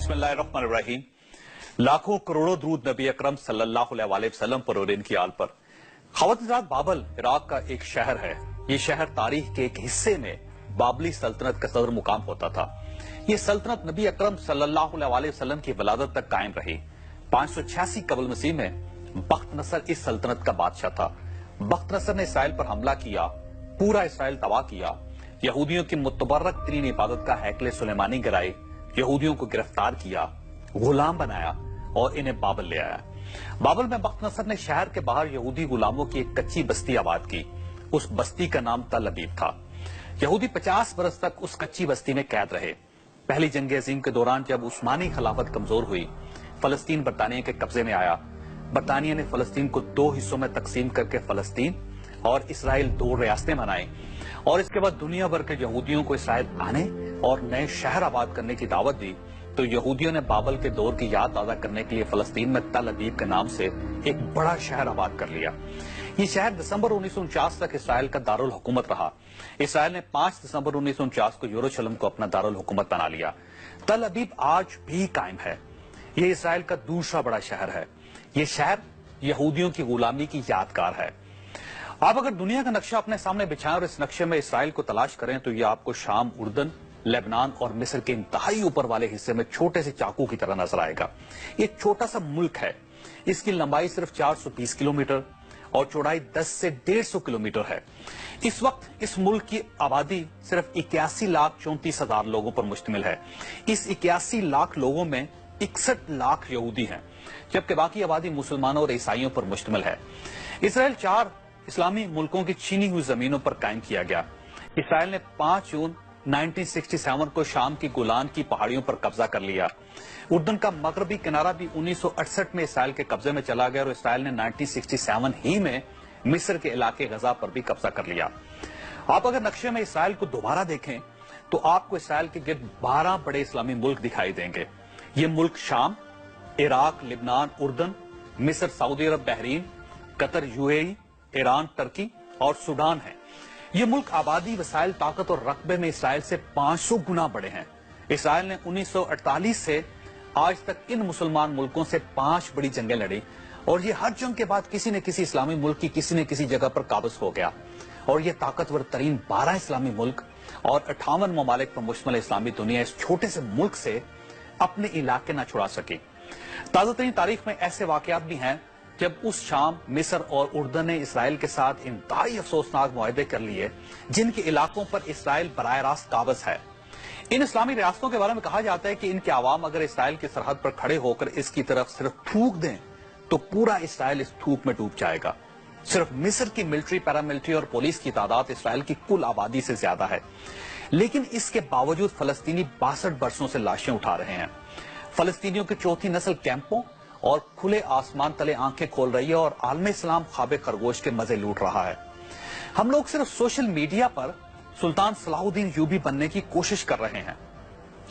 बिस्मिल्लाहिर्रहमानिर्रहीम। लाखों करोड़ों दूध नबी अकरम सल्लल्लाहु अलैहि वसल्लम पर और इनकी आल पर। ख़वातीन, बाबल इराक का एक शहर है। ये शहर तारीख के एक हिस्से में बाबली सल्तनत का सदर मुकाम होता था। ये सल्तनत नबी अकरम सल्लल्लाहु अलैहि वसल्लम की वलादत तक कायम रही। 586 कबल मसीह में बख्त नसर इस सल्तनत का बादशाह था। बख्त नसर ने इसराइल पर हमला किया, पूरा इसराइल तबाह किया, यहूदियों की मुतबर्रक तरीन इबादत का हैकले सुलेमानी गिराई, यहूदियों को गिरफ्तार किया, गुलाम बनाया और इन्हें बाबल ले आया। बाबल में बख्त नसर ने शहर के बाहर यहूदी गुलामों की एक कच्ची बस्ती आबाद की। उस बस्ती का नाम तल अबीब था। यहूदी 50 बरस तक उस कच्ची बस्ती में कैद रहे। पहली जंग अजीम के दौरान जब उस्मानी खिलाफत कमजोर हुई, फलस्तीन बरतानिया के कब्जे में आया। बरतानिया ने फलस्तीन को 2 हिस्सों में तकसीम करके फलस्तीन और इसराइल 2 रियासतें बनाई और इसके बाद दुनिया भर के यहूदियों को इसराइल आने और नए शहर आबाद करने की दावत दी। तो यहूदियों ने बाबल के दौर की याद ताज़ा करने के लिए फलस्तीन में तल अबीब के नाम से एक बड़ा शहर आबाद कर लिया। ये शहर दिसंबर 1949 तक इसराइल का दारुल हुकूमत रहा। इसराइल ने 5 दिसंबर 1949 को यरूशलेम को अपना दारुल हुकूमत बना लिया। तल अबीब आज भी कायम है। ये इसराइल का दूसरा बड़ा शहर है। ये शहर यहूदियों की गुलामी की यादगार है। आप अगर दुनिया का नक्शा अपने सामने बिछाएं और इस नक्शे में इसराइल को तलाश करें तो ये आपको शाम, उर्दन, लेबनान और मिस्र के इंतहाई ऊपर वाले हिस्से में छोटे से चाकू की तरह नजर आएगा। ये छोटा सा मुल्क है। इसकी लंबाई सिर्फ 420 किलोमीटर और चौड़ाई 10 से 150 किलोमीटर है। इस वक्त इस मुल्क की आबादी सिर्फ 81,34,000 लोगों पर मुश्तमिल है। इस 81 लाख लोगों में 61 लाख यहूदी हैं, जबकि बाकी आबादी मुसलमानों और ईसाइयों पर मुश्तमिल है। इसराइल 4 इस्लामी मुल्कों की छीनी हुई जमीनों पर कायम किया गया। इसराइल ने 5 जून 1967 को शाम की गोलान की पहाड़ियों पर कब्जा कर लिया। उर्दन का मगरबी किनारा भी 1968 में इसराइल के कब्जे में चला गया और इसराइल ने 1967 ही में मिस्र के इलाके गजा पर भी कब्जा कर लिया। आप अगर नक्शे में इसराइल को दोबारा देखें तो आपको इसराइल के गिर्द 12 बड़े इस्लामी मुल्क दिखाई देंगे। ये मुल्क शाम, इराक, लिबनान, उर्दन, मिस्र, सऊदी अरब, Bahrain, Qatar, UAE, Iran, Turkey और सूडान है। ये मुल्क आबादी, वसाइल, ताकत और रकबे में इसराइल से 500 गुना बड़े हैं। इसराइल ने 1948 से आज तक इन मुसलमान मुल्कों से 5 बड़ी जंगें लड़ी और ये हर जंग के बाद किसी न किसी इस्लामी मुल्क की किसी न किसी जगह पर काबज हो गया और ये ताकतवर तरीन 12 इस्लामी मुल्क और 58 ममालिक पर मुश्तमिल इस्लामी दुनिया इस छोटे से मुल्क से अपने इलाके न छुड़ा सकी। ताज़ा तरीन तारीख में ऐसे वाकयात भी हैं जब उस शाम, मिस्र और उर्दन ने इसराइल के साथ इंतहाई अफसोसनाक मुआहदे कर लिए जिनके इलाकों पर इसराइल बराह रास्त काबज है। इन इस्लामी रियासतों के बारे में कहा जाता है कि इनके आवाम अगर इसराइल की सरहद पर खड़े होकर इसकी तरफ सिर्फ थूक दें तो पूरा इसराइल इस थूक में डूब जाएगा। सिर्फ मिस्र की मिलिट्री, पैरामिलिट्री और पुलिस की तादाद इसराइल की कुल आबादी से ज्यादा है, लेकिन इसके बावजूद फलस्तीनी 62 बरसों से लाशें उठा रहे हैं। फलस्तीनियों की चौथी नस्ल कैंपों और खुले आसमान तले आंखें खोल रही है और आलम इस्लाम ख्वाबे खरगोश के मजे लूट रहा है। हम लोग सिर्फ सोशल मीडिया पर सुल्तान सलाहुद्दीन यूबी बनने की कोशिश कर रहे हैं।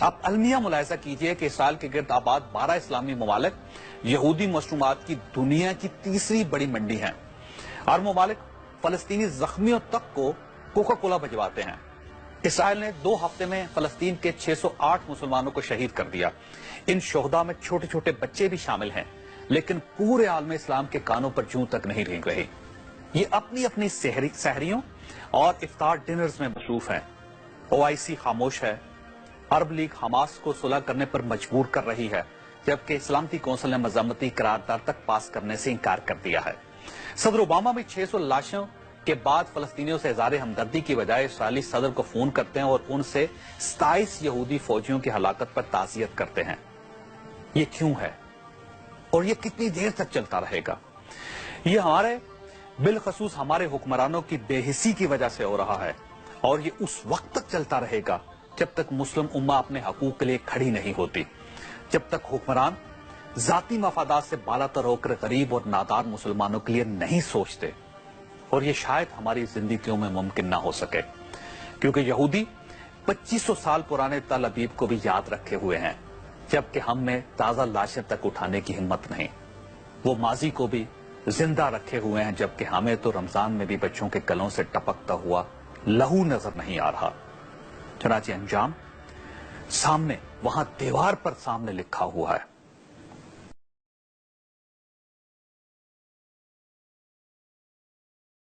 आप अलमिया मुलाहिजा कीजिए कि इसराइल के गिर्द आबाद 12 इस्लामी ममालिक यहूदी मशरूमात की दुनिया की तीसरी बड़ी मंडी है और ममालिक फलस्तीनी जख्मियों तक को कोका कोला भिजवाते हैं। इसराइल ने 2 हफ्ते में फलस्तीन के 608 मुसलमानों को शहीद कर दिया। इन शोहदा में छोटे छोटे बच्चे भी शामिल हैं, लेकिन पूरे आलम इस्लाम के कानों पर जूं तक नहीं रेंग रहे। ये अपनी अपनी सहरियों और इफ्तार डिनर्स में मसरूफ हैं। OIC खामोश है। अरब लीग हमास को सुलह करने पर मजबूर कर रही है, जबकि इस्लामती कौंसिल ने मजम्मती करारदाद तक पास करने से इनकार कर दिया है। सदर ओबामा भी 600 लाशों के बाद फलस्तीनियों से इज़हार हमदर्दी की बजाय इसराइली सदर को फोन करते हैं और उनसे 27 यहूदी फौजियों की हलाकत पर ताज़ियत करते हैं। ये क्यों है और ये कितनी देर तक चलता रहेगा? ये हमारे बिलखसूस हमारे हुक्मरानों की बेहिसी की वजह से हो रहा है और ये उस वक्त तक चलता रहेगा जब तक मुस्लिम उम्मा अपने हकूक के लिए खड़ी नहीं होती, जब तक हुक्मरान जाती मफादात से बालातर होकर गरीब और नादार मुसलमानों के लिए नहीं सोचते। और ये शायद हमारी जिंदगियों में मुमकिन ना हो सके, क्योंकि यहूदी 2500 साल पुराने तल अबीब को भी याद रखे हुए हैं, जबकि हम में ताजा लाशें तक उठाने की हिम्मत नहीं। वो माजी को भी जिंदा रखे हुए हैं, जबकि हमें तो रमजान में भी बच्चों के गलों से टपकता हुआ लहू नजर नहीं आ रहा। चुनांचे अंजाम सामने वहां दीवार पर सामने लिखा हुआ है,